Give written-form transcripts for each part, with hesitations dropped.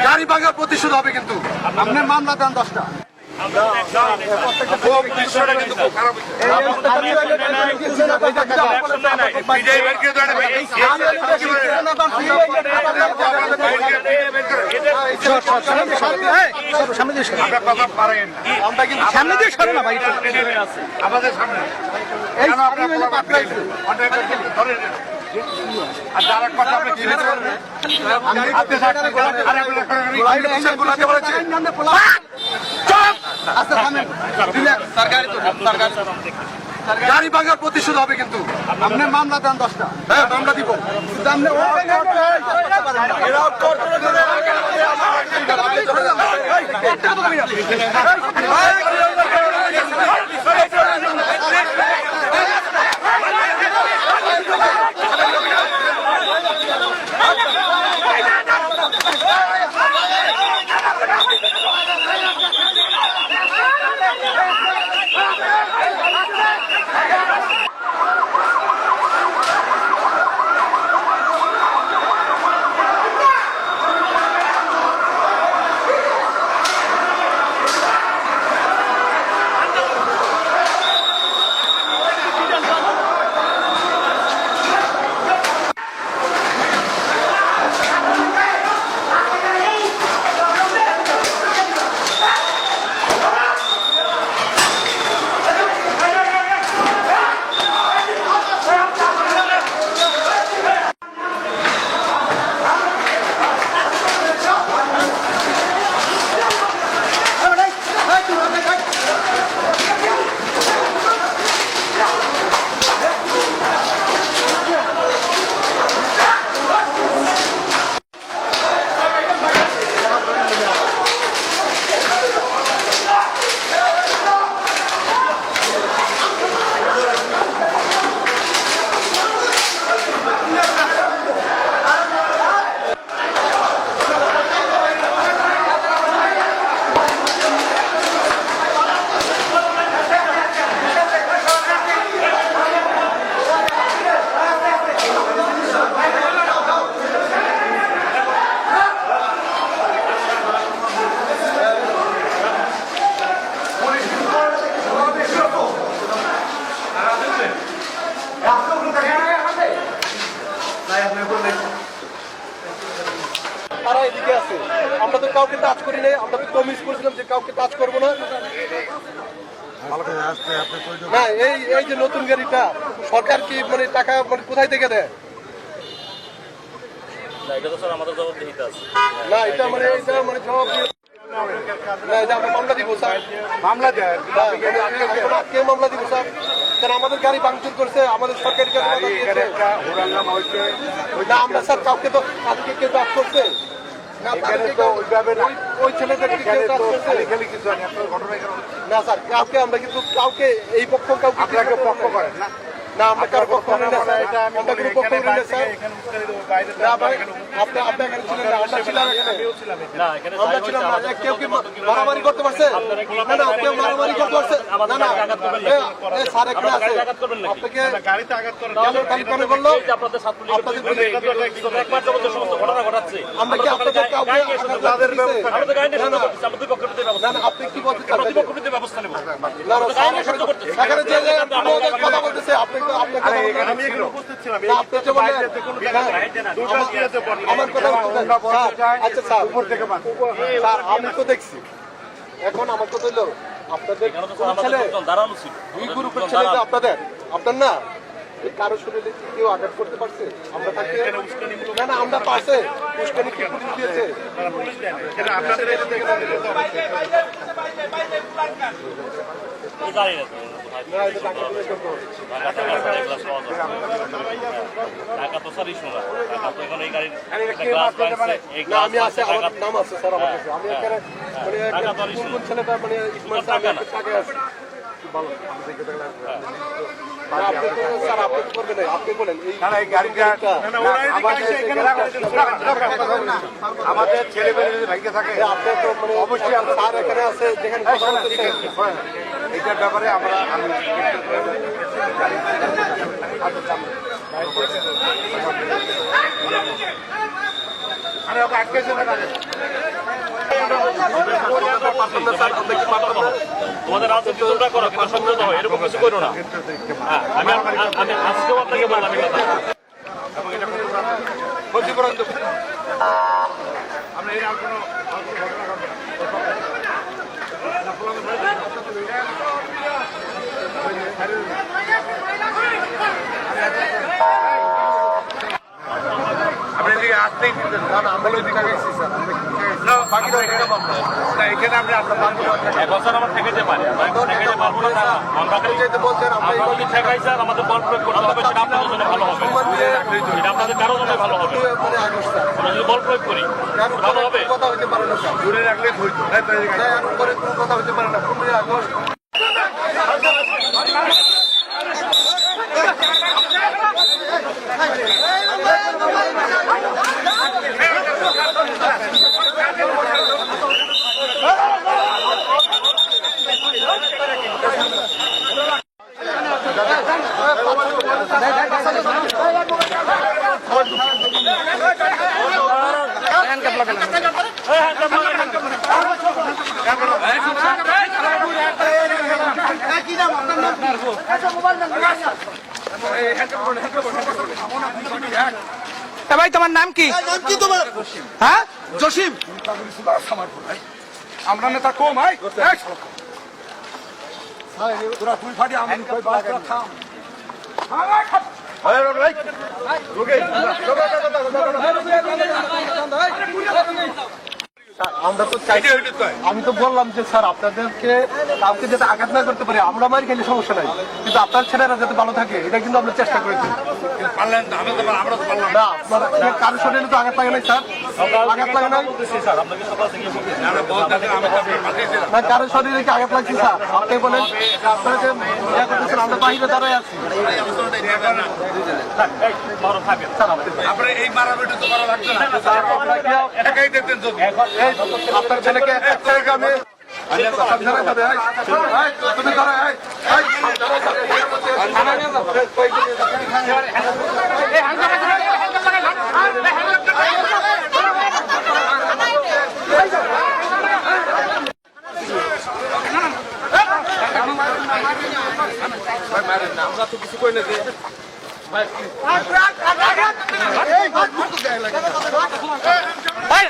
গাড়ি ভাঙার প্রতিশোধ হবে কিন্তু আপনার মামলা দেন 10টা। সামনে দিয়ে সরে না ভাই, আমাদের সামনে গাড়ি ভাঙার প্রতিশোধ হবে কিন্তু আপনার মামলা দেন 10টা। হ্যাঁ মামলা দিব। তারা এদিকে আছে, আমরা তো কাউকে টাচ করি নাই, আমরা তো প্রমিস করেছিলাম যে কাউকে টাচ করবো না। না এই যে নতুন গাড়িটা সরকার কি মানে টাকা মানে কোথায় থেকে দেয়? না এটা মানে জবাব দিয়ে মামলা দিব স্যার, মামলা দেয় মামলা দিব স্যার। কারণ আমাদের গাড়ি ভাঙচুর করছে, আমাদের সরকারি গাড়ি না, আমরা স্যার কাউকে তো আজকে কেউ কাজ করছে ওই ছেলেদেরকে না স্যার, কাউকে আমরা কিন্তু কাউকে এই পক্ষ কাউকে পক্ষ করেন না। না আমরা কারো পক্ষ নিই না স্যার, আমরা কোনো পক্ষ নিই না স্যার। না ভাই আপনি এখানে ছিলেন না, আমরা ছিলাম এখানে, আমরা ছিলাম না। কেউ কি মারামারি করতে পারছে? না না কেউ মারামারি করতে পারছে না। না স্যার এখানে আছে, আপনাকে গাড়িতে আঘাত করেন খালি কেন করলো? আমরা কি আপনাদের কাউকে না না আপনি কি বলতে চান? ব্যবস্থা নেব এখানে যে কথা বলতেছে আপনি আমি তো দেখছি। এখন আমার কথা হইলো আপনাদের দুই গ্রুপের ছেলে আপনাদের আপনার না কারো শরীরে কেউ আঘাত করতে পারছে? আমরা থাকতে না না আমরা পারছে উস্কানি কি পুলিশ দিয়েছে? আমি আছে, আমার নাম আছে স্যার আমার কাছে। আমি এখানে কোন ছেলেটা মানে ইসমাইল সাহেব আগে আছে ভালো আপনি বলেন এই গাড়িটা আমাদের ছেলে মেয়ে ভাইকে থাকে অবশ্যই স্যার এখানে আছে যেখানে এইটার ব্যাপারে আমরা তোমাদের রাজনীতি তোমরা করো, কিন্তু সংযত হয়, এরকম কিছু করো না। আমি আজকেও আপনাকে বললাম এই কথা। এখন আমার ঠেকাইতে পারে, ঠেকাইতে পারবো না। আমরা যদি ঠেকাই স্যার, আমাদের বল প্রয়োগ করতে হবে, সেটা আপনাদের জন্য ভালো হবে, এটা আপনাদের কারোর জন্য ভালো হবে। আমরা যদি বল প্রয়োগ করি ভালো হবে। কথা হইতে পারে না, দূরে রাখলে কথা হইতে পারে না। 15 আগস্ট ভাই তোমার নাম কি? হ্যাঁ জসিম। আমরা নেতা কম হয় তোরা তুই ফাটি আমি খাম আমরা তো চাই, আমি তো বললাম যে স্যার আপনাদেরকে কাউকে যাতে আঘাত না করতে পারি, আমরা মারি খেলে সমস্যা নাই, কিন্তু আপনার ছেলেরা যাতে ভালো থাকে এটা কিন্তু আমরা চেষ্টা করেছি। না আপনার কারো শরীরে তো আঘাত লাগে নাই স্যার, আঘাত লাগে নাই না, কারো শরীরে কি আঘাত লাগছে স্যার? আপনি বলেন আপনারা যে ইয়া করতেছেন, আমরা বাহিরে দাঁড়াই আছি আপনার ছেলেকে আমি আমরা তো কিছু কই না যে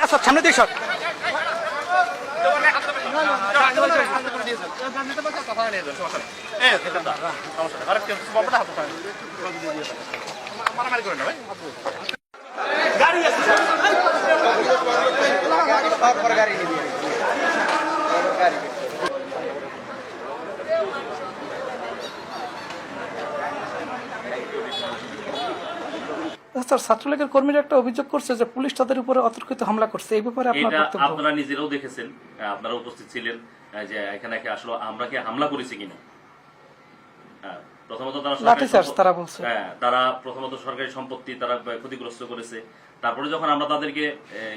আচ্ছা সামনে দিয়ে সর। স্যার ছাত্রলীগের কর্মীরা একটা অভিযোগ করছে যে পুলিশ তাদের উপরে অতর্কিত হামলা করছে, এই ব্যাপারে আপনার বক্তব্য? আপনারা নিজেরাও দেখেছেন, আপনারা উপস্থিত ছিলেন যে এখানে আসলে আমরা কি হামলা করেছি কিনা। প্রথমত তারা বলছে তারা প্রথমত সরকারি সম্পত্তি তারা ক্ষতিগ্রস্ত করেছে। তারপরে যখন আমরা তাদেরকে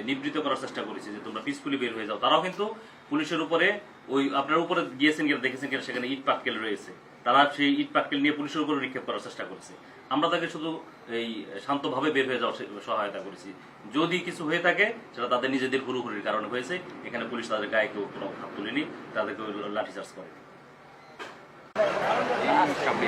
নিবৃত্ত করার চেষ্টা করেছি যে তোমরা পিসফুলি বের হয়ে যাও, তারাও কিন্তু পুলিশের উপরে ওই আপনার উপরে গিয়েছেন কিনা দেখেছেন কিনা সেখানে ইট পাটকেল রয়েছে, তারা সেই ইট পাটকেল নিয়ে পুলিশের উপরে নিক্ষেপ করার চেষ্টা করেছে। আমরা তাকে শুধু এই শান্তভাবে বের হয়ে যাওয়ার সহায়তা করেছি। যদি কিছু হয়ে থাকে সেটা তাদের নিজেদের হুড়ুহুড়ির কারণে হয়েছে। এখানে পুলিশ তাদের গায়ে কেউ কোনো হাত তুলেনি, তাদেরকে লাঠিচার্জ করে। সামনে